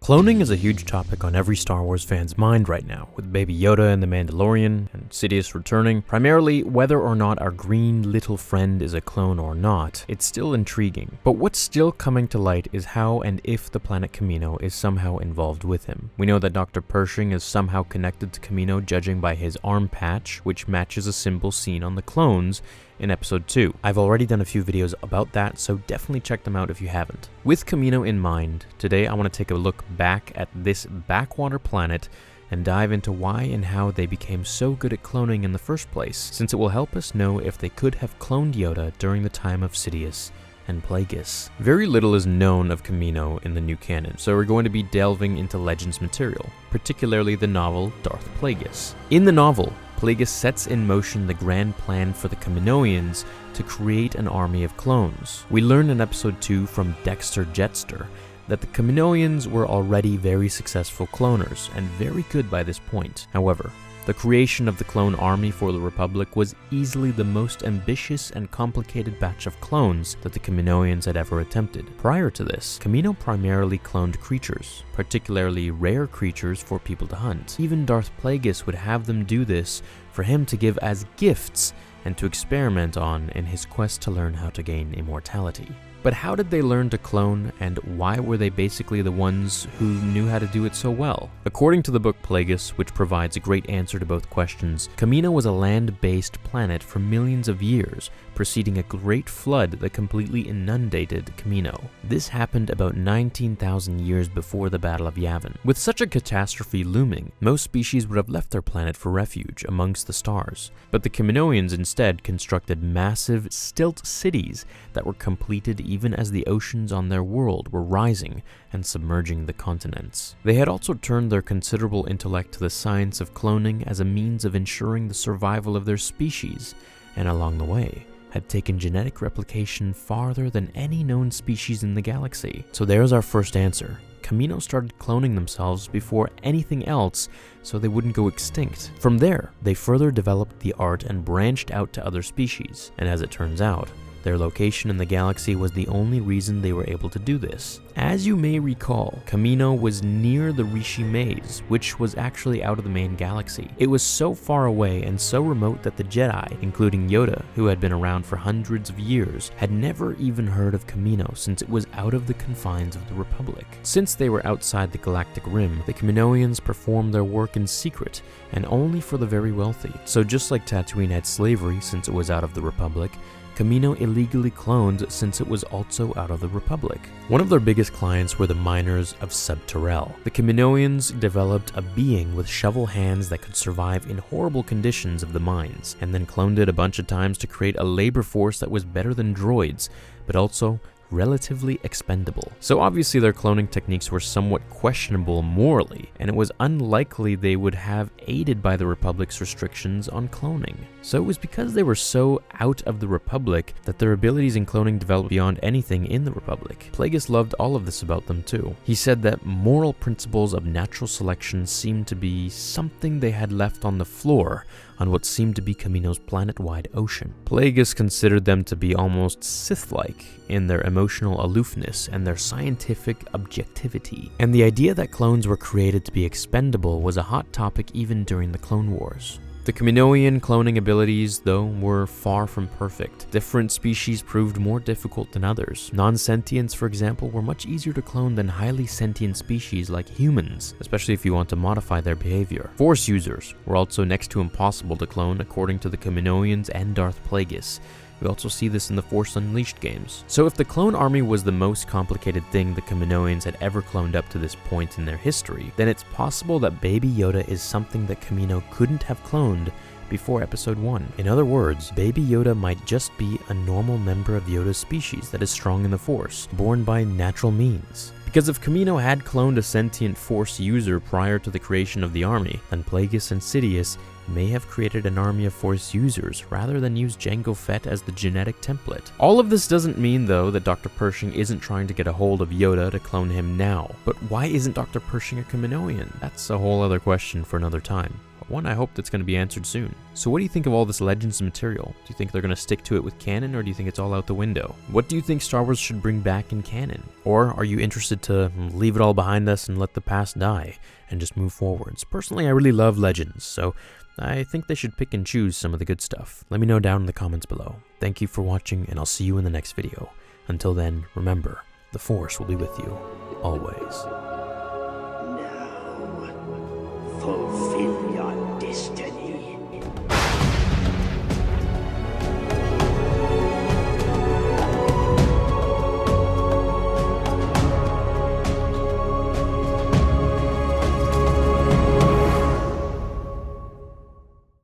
Cloning is a huge topic on every Star Wars fan's mind right now, with Baby Yoda and the Mandalorian, and Sidious returning. Primarily, whether or not our green little friend is a clone or not, it's still intriguing. But what's still coming to light is how and if the planet Kamino is somehow involved with him. We know that Dr. Pershing is somehow connected to Kamino judging by his arm patch, which matches a symbol seen on the clones in episode 2. I've already done a few videos about that, so definitely check them out if you haven't. With Kamino in mind, today I want to take a look back at this backwater planet and dive into why and how they became so good at cloning in the first place, since it will help us know if they could have cloned Yoda during the time of Sidious and Plagueis. Very little is known of Kamino in the new canon, so we're going to be delving into Legends material, particularly the novel Darth Plagueis. In the novel, Plagueis sets in motion the grand plan for the Kaminoans to create an army of clones. We learn in episode 2 from Dexter Jetster that the Kaminoans were already very successful cloners and very good by this point. However, the creation of the clone army for the Republic was easily the most ambitious and complicated batch of clones that the Kaminoans had ever attempted. Prior to this, Kamino primarily cloned creatures, particularly rare creatures for people to hunt. Even Darth Plagueis would have them do this for him to give as gifts and to experiment on in his quest to learn how to gain immortality. But how did they learn to clone, and why were they basically the ones who knew how to do it so well? According to the book Plagueis, which provides a great answer to both questions, Kamino was a land-based planet for millions of years, preceding a great flood that completely inundated Kamino. This happened about 19,000 years before the Battle of Yavin. With such a catastrophe looming, most species would have left their planet for refuge amongst the stars, but the Kaminoans instead constructed massive stilt cities that were completed even as the oceans on their world were rising and submerging the continents. They had also turned their considerable intellect to the science of cloning as a means of ensuring the survival of their species, and along the way, had taken genetic replication farther than any known species in the galaxy. So there's our first answer. Kamino started cloning themselves before anything else so they wouldn't go extinct. From there, they further developed the art and branched out to other species, and as it turns out, their location in the galaxy was the only reason they were able to do this. As you may recall, Kamino was near the Rishi Maze, which was actually out of the main galaxy. It was so far away and so remote that the Jedi, including Yoda, who had been around for hundreds of years, had never even heard of Kamino since it was out of the confines of the Republic. Since they were outside the galactic rim, the Kaminoans performed their work in secret and only for the very wealthy. So just like Tatooine had slavery since it was out of the Republic, Kamino illegally cloned since it was also out of the Republic. One of their biggest clients were the miners of Subterrel. The Kaminoans developed a being with shovel hands that could survive in horrible conditions of the mines, and then cloned it a bunch of times to create a labor force that was better than droids, but also relatively expendable. So obviously their cloning techniques were somewhat questionable morally, and it was unlikely they would have aided by the Republic's restrictions on cloning. So it was because they were so out of the Republic that their abilities in cloning developed beyond anything in the Republic. Plagueis loved all of this about them too. He said that moral principles of natural selection seemed to be something they had left on the floor on what seemed to be Kamino's planet-wide ocean. Plagueis considered them to be almost Sith-like in their emotional aloofness and their scientific objectivity. And the idea that clones were created to be expendable was a hot topic even during the Clone Wars. The Kaminoan cloning abilities, though, were far from perfect. Different species proved more difficult than others. Non-sentients, for example, were much easier to clone than highly sentient species like humans, especially if you want to modify their behavior. Force users were also next to impossible to clone, according to the Kaminoans and Darth Plagueis. We also see this in the Force Unleashed games. So if the clone army was the most complicated thing the Kaminoans had ever cloned up to this point in their history, then it's possible that Baby Yoda is something that Kamino couldn't have cloned before episode 1. In other words, Baby Yoda might just be a normal member of Yoda's species that is strong in the Force, born by natural means. Because if Kamino had cloned a sentient Force user prior to the creation of the army, then Plagueis and Sidious may have created an army of Force users rather than use Jango Fett as the genetic template. All of this doesn't mean, though, that Dr. Pershing isn't trying to get a hold of Yoda to clone him now. But why isn't Dr. Pershing a Kaminoan? That's a whole other question for another time. One I hope that's going to be answered soon. So what do you think of all this Legends material? Do you think they're going to stick to it with canon, or do you think it's all out the window? What do you think Star Wars should bring back in canon? Or are you interested to leave it all behind us and let the past die and just move forwards? Personally, I really love Legends, so I think they should pick and choose some of the good stuff. Let me know down in the comments below. Thank you for watching, and I'll see you in the next video. Until then, remember, the Force will be with you, always.